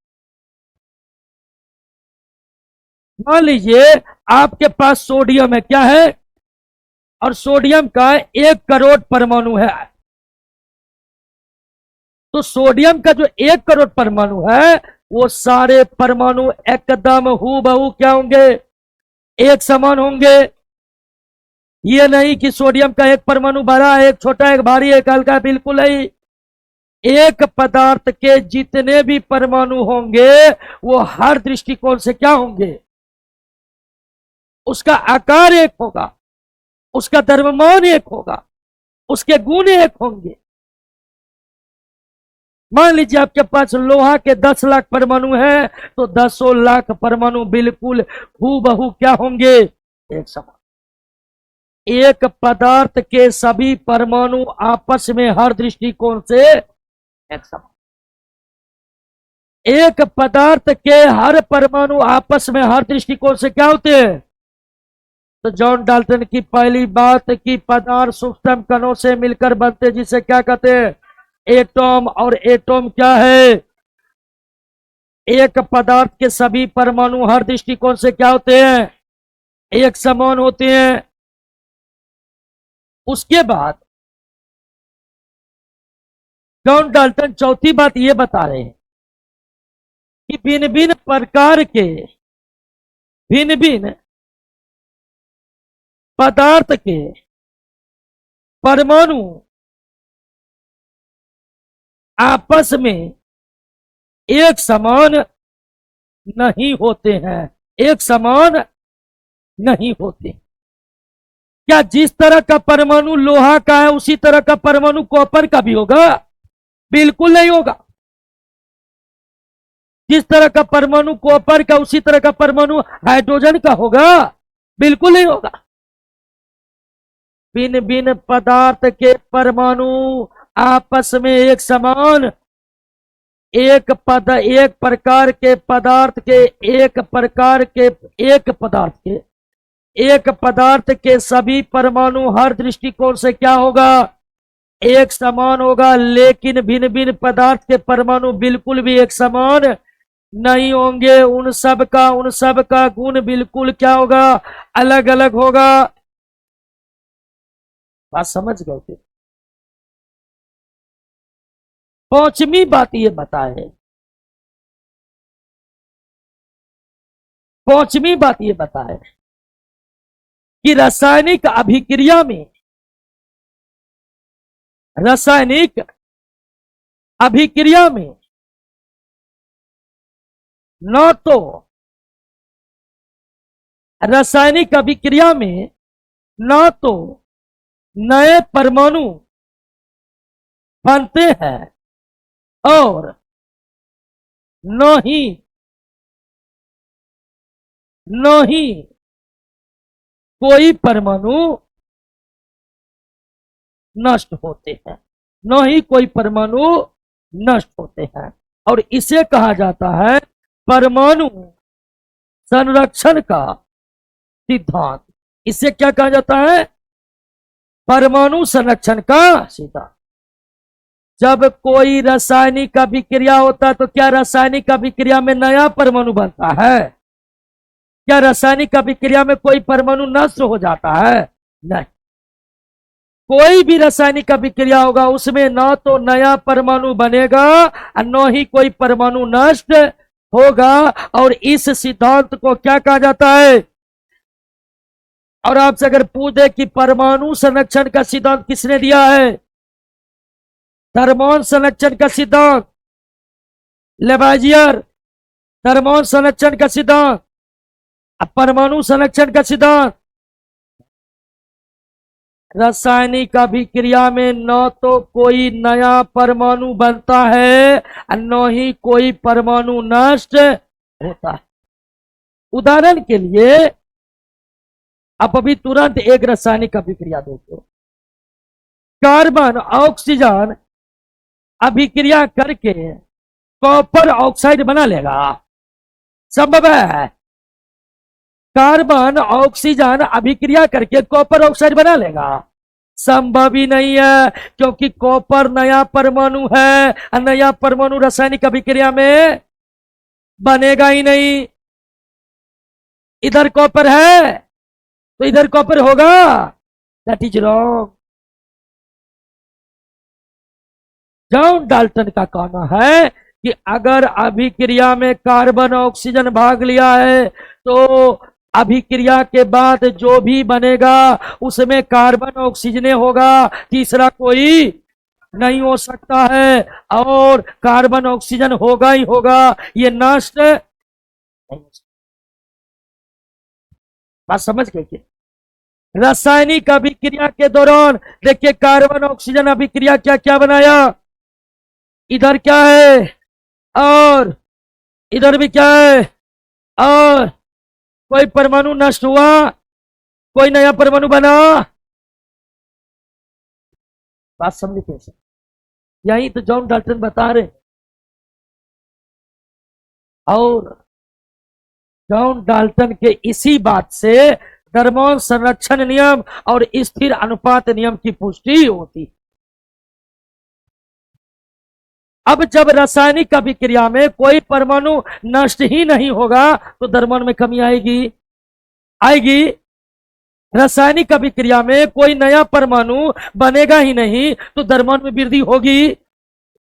मान लीजिए आपके पास सोडियम है, क्या है? और सोडियम का 1 करोड़ परमाणु है। तो सोडियम का जो 1 करोड़ परमाणु है वो सारे परमाणु एकदम हूबहू क्या होंगे? एक समान होंगे। ये नहीं कि सोडियम का 1 परमाणु बड़ा है, एक छोटा, एक भारी, एक हल्का, बिल्कुल नहीं। एक पदार्थ के जितने भी परमाणु होंगे वो हर दृष्टिकोण से क्या होंगे? उसका आकार एक होगा, उसका द्रव्यमान एक होगा, उसके गुण एक होंगे। मान लीजिए आपके पास लोहा के 10 लाख परमाणु हैं तो 10 लाख परमाणु बिल्कुल हूबहू क्या होंगे? एक समान। एक पदार्थ के सभी परमाणु आपस में हर दृष्टिकोण से एक समान। एक पदार्थ के हर परमाणु आपस में हर दृष्टिकोण से क्या होते हैं? तो जॉन डाल्टन की पहली बात कि पदार्थ सूक्ष्म कणों से मिलकर बनते, जिसे क्या कहते हैं? एटॉम। और एटॉम क्या है? एक पदार्थ के सभी परमाणु हर दृष्टिकोण से क्या होते हैं? एक समान होते हैं। उसके बाद जॉन डाल्टन चौथी बात यह बता रहे हैं कि भिन्न भिन्न पदार्थ के परमाणु आपस में एक समान नहीं होते हैं, एक समान नहीं होते। क्या जिस तरह का परमाणु लोहा का है उसी तरह का परमाणु कॉपर का भी होगा? बिल्कुल नहीं होगा। जिस तरह का परमाणु कॉपर का उसी तरह का परमाणु हाइड्रोजन का होगा? बिल्कुल नहीं होगा। भिन्न भिन्न पदार्थ के परमाणु आपस में एक समान, एक प्रकार के पदार्थ के सभी परमाणु हर दृष्टिकोण से क्या होगा? एक समान होगा। लेकिन भिन्न भिन्न पदार्थ के परमाणु बिल्कुल भी एक समान नहीं होंगे। उन सब का गुण बिल्कुल क्या होगा? अलग अलग होगा। बात समझ गए थे? पांचवी बात ये बताए कि रासायनिक अभिक्रिया में न तो रासायनिक अभिक्रिया में न तो नए परमाणु बनते हैं और न ही कोई परमाणु नष्ट होते हैं, न ही कोई परमाणु नष्ट होते हैं। और इसे कहा जाता है परमाणु संरक्षण का सिद्धांत। इसे क्या कहा जाता है? परमाणु संरक्षण का सिद्धांत। जब कोई रासायनिक अभिक्रिया होता है तो क्या रासायनिक अभिक्रिया में नया परमाणु बनता है? क्या रासायनिक अभिक्रिया में कोई परमाणु नष्ट हो जाता है? नहीं। कोई भी रासायनिक अभिक्रिया होगा उसमें न तो नया परमाणु बनेगा और न ही कोई परमाणु नष्ट होगा। और इस सिद्धांत को क्या कहा जाता है? और आपसे अगर पूछे कि परमाणु संरक्षण का सिद्धांत किसने दिया है, थर्मोन संरक्षण का सिद्धांत लेवाइजियर, थर्मोन संरक्षण का सिद्धांत, परमाणु संरक्षण का सिद्धांत। रासायनिक अभिक्रिया में न तो कोई नया परमाणु बनता है और न ही कोई परमाणु नष्ट होता है। उदाहरण के लिए आप अभी तुरंत एक रासायनिक अभिक्रिया देखो, कार्बन ऑक्सीजन अभिक्रिया करके कॉपर ऑक्साइड बना लेगा, संभव है? कार्बन ऑक्सीजन अभिक्रिया करके कॉपर ऑक्साइड बना लेगा? संभव ही नहीं है, क्योंकि कॉपर नया परमाणु है और नया परमाणु रासायनिक अभिक्रिया में बनेगा ही नहीं। इधर कॉपर है तो इधर कॉपर होगा, that is wrong. John Dalton का कहना है कि अगर अभिक्रिया में कार्बन ऑक्सीजन भाग लिया है तो अभिक्रिया के बाद जो भी बनेगा उसमें कार्बन ऑक्सीजन होगा, तीसरा कोई नहीं हो सकता है, और कार्बन ऑक्सीजन होगा ही होगा, ये नष्ट नहीं हो सकता। बात समझ गए कि रासायनिक अभिक्रिया के दौरान देखिए कार्बन ऑक्सीजन अभिक्रिया क्या क्या बनाया, इधर क्या है और इधर भी क्या है, और कोई परमाणु नष्ट हुआ, कोई नया परमाणु बना। बात समझे कैसे? यही तो जॉन डाल्टन बता रहे। और जॉन डाल्टन के इसी बात से थर्मोन संरक्षण नियम और स्थिर अनुपात नियम की पुष्टि होती। अब जब रासायनिक अभिक्रिया में कोई परमाणु नष्ट ही नहीं होगा तो द्रव्यमान में कमी आएगी, आएगी। रासायनिक अभिक्रिया में कोई नया परमाणु बनेगा ही नहीं तो द्रव्यमान में वृद्धि होगी,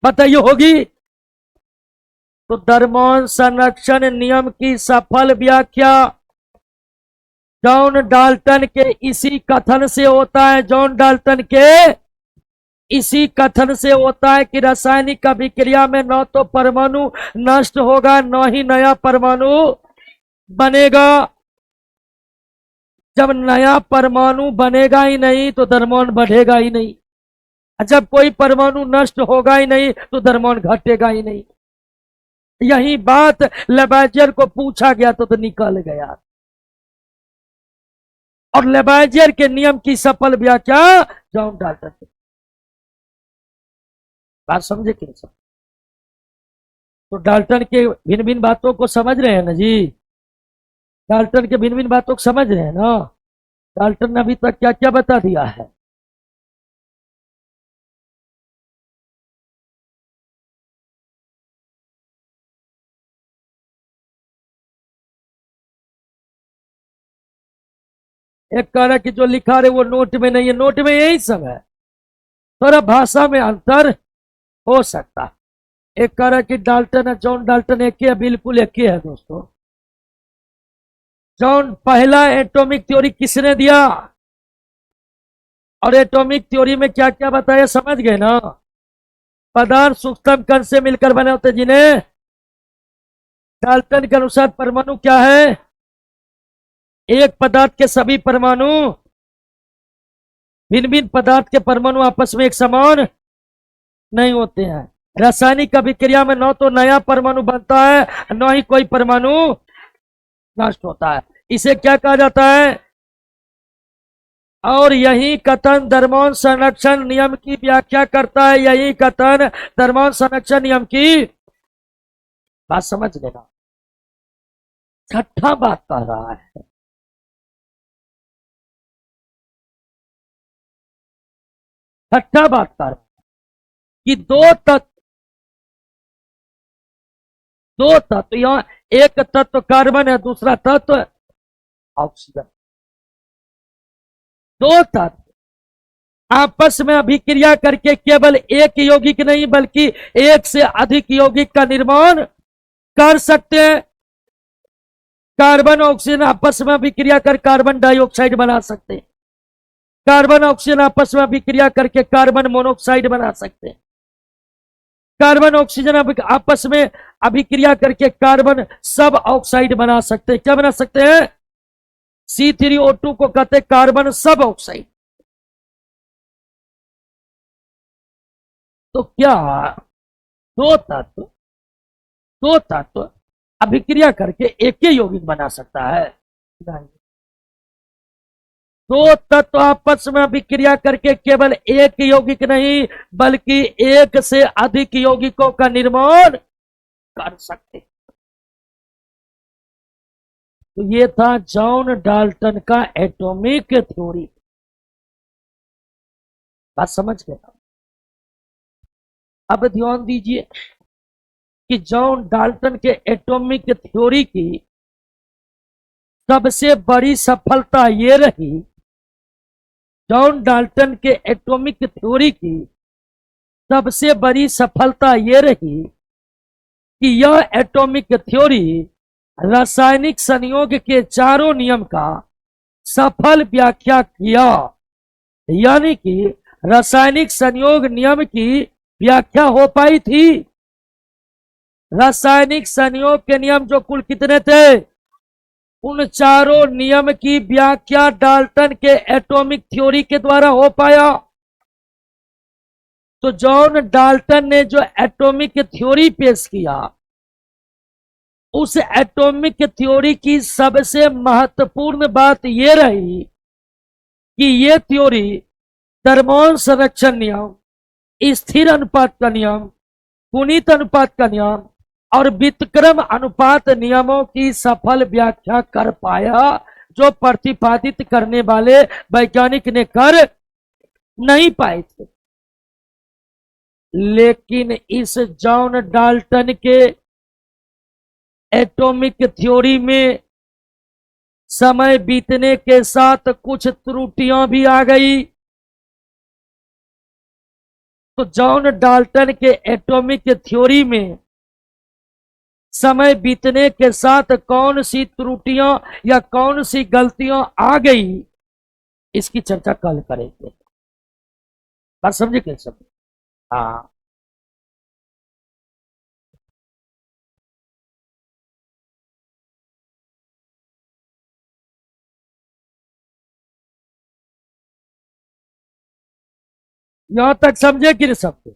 बताइए होगी? तो द्रव्यमान संरक्षण नियम की सफल व्याख्या जॉन डाल्टन के इसी कथन से होता है, जॉन डाल्टन के इसी कथन से होता है कि रासायनिक अभिक्रिया में न तो परमाणु नष्ट होगा न ही नया परमाणु बनेगा। जब नया परमाणु बनेगा ही नहीं तो द्रव्यमान बढ़ेगा ही नहीं, जब कोई परमाणु नष्ट होगा ही नहीं तो द्रव्यमान घटेगा ही नहीं। यही बात लेवाइजियर को पूछा गया तो निकल गया, और लेवाइजियर के नियम की सफल व्याख्या जॉन डाल्टन। बात समझे कैसे? तो डाल्टन के भिन्न भिन्न बातों को समझ रहे हैं ना जी, डाल्टन के भिन्न भिन्न बातों को समझ रहे हैं ना? डाल्टन ने अभी तक क्या क्या बता दिया है? एक कह रहा है कि जो लिखा रहे वो नोट में नहीं है, नोट में यही सब है, थोड़ा भाषा में अंतर हो सकता है। एक कह रहा है कि डाल्टन है, जॉन डाल्टन एक ही है, बिल्कुल एक ही है दोस्तों। जॉन पहला एटॉमिक थ्योरी किसने दिया और एटॉमिक थ्योरी में क्या क्या बताया, समझ गए ना? पदार्थ सूक्ष्म कण से मिलकर बने होते जिन्हें डाल्टन के अनुसार परमाणु क्या है, एक पदार्थ के सभी परमाणु भिन्न भिन्न पदार्थ के परमाणु आपस में एक समान नहीं होते हैं। रासायनिक अभिक्रिया में न तो नया परमाणु बनता है न ही कोई परमाणु नष्ट होता है, इसे क्या कहा जाता है? और यही कथन द्रव्यमान संरक्षण नियम की व्याख्या करता है, यही कथन द्रव्यमान संरक्षण नियम की बात समझ लेना। छठा बात कह रहा है, छठा बात कर कि दो तत्व यहां, एक तत्व कार्बन है, दूसरा तत्व ऑक्सीजन। दो तत्व आपस में अभिक्रिया करके केवल एक यौगिक नहीं बल्कि एक से अधिक यौगिक का निर्माण कर सकते हैं। कार्बन ऑक्सीजन आपस में अभिक्रिया कर कार्बन डाइऑक्साइड बना सकते हैं। कार्बन ऑक्सीजन आपस में अभिक्रिया करके कार्बन मोनोऑक्साइड बना सकते हैं। कार्बन ऑक्सीजन आपस में अभिक्रिया करके कार्बन सब ऑक्साइड बना सकते हैं। क्या बना सकते हैं? C3O2 को कहते हैं कार्बन सब ऑक्साइड। तो क्या दो तत्व अभिक्रिया करके एक ही यौगिक बना सकता है? नहीं। दो तत्व आपस में अभिक्रिया करके केवल एक यौगिक नहीं बल्कि एक से अधिक यौगिकों का निर्माण कर सकते। तो ये था जॉन डाल्टन का एटॉमिक थ्योरी। बात समझ गए? अब ध्यान दीजिए कि जॉन डाल्टन के एटॉमिक थ्योरी की सबसे बड़ी सफलता ये रही, जॉन डाल्टन के एटॉमिक थ्योरी की सबसे बड़ी सफलता ये रही कि यह एटॉमिक थ्योरी रासायनिक संयोग के चारों नियम का सफल व्याख्या किया। यानी कि रासायनिक संयोग नियम की व्याख्या हो पाई थी। रासायनिक संयोग के नियम जो कुल कितने थे, उन चारों नियम की व्याख्या डाल्टन के एटॉमिक थ्योरी के द्वारा हो पाया। तो जॉन डाल्टन ने जो एटॉमिक थ्योरी पेश किया, उस एटॉमिक थ्योरी की सबसे महत्वपूर्ण बात यह रही कि यह थ्योरी परमाणु संरक्षण नियम, स्थिर अनुपात का नियम, पुनीत अनुपात का नियम और व्युत्क्रम अनुपात नियमों की सफल व्याख्या कर पाया, जो प्रतिपादित करने वाले वैज्ञानिक ने कर नहीं पाए थे। लेकिन इस जॉन डाल्टन के एटॉमिक थ्योरी में समय बीतने के साथ कुछ त्रुटियां भी आ गई। तो जॉन डाल्टन के एटॉमिक थ्योरी में समय बीतने के साथ कौन सी त्रुटियां या कौन सी गलतियां आ गई, इसकी चर्चा कल करेंगे। बात समझे कैसे? हाँ, यहां तक समझे कि नहीं सबको?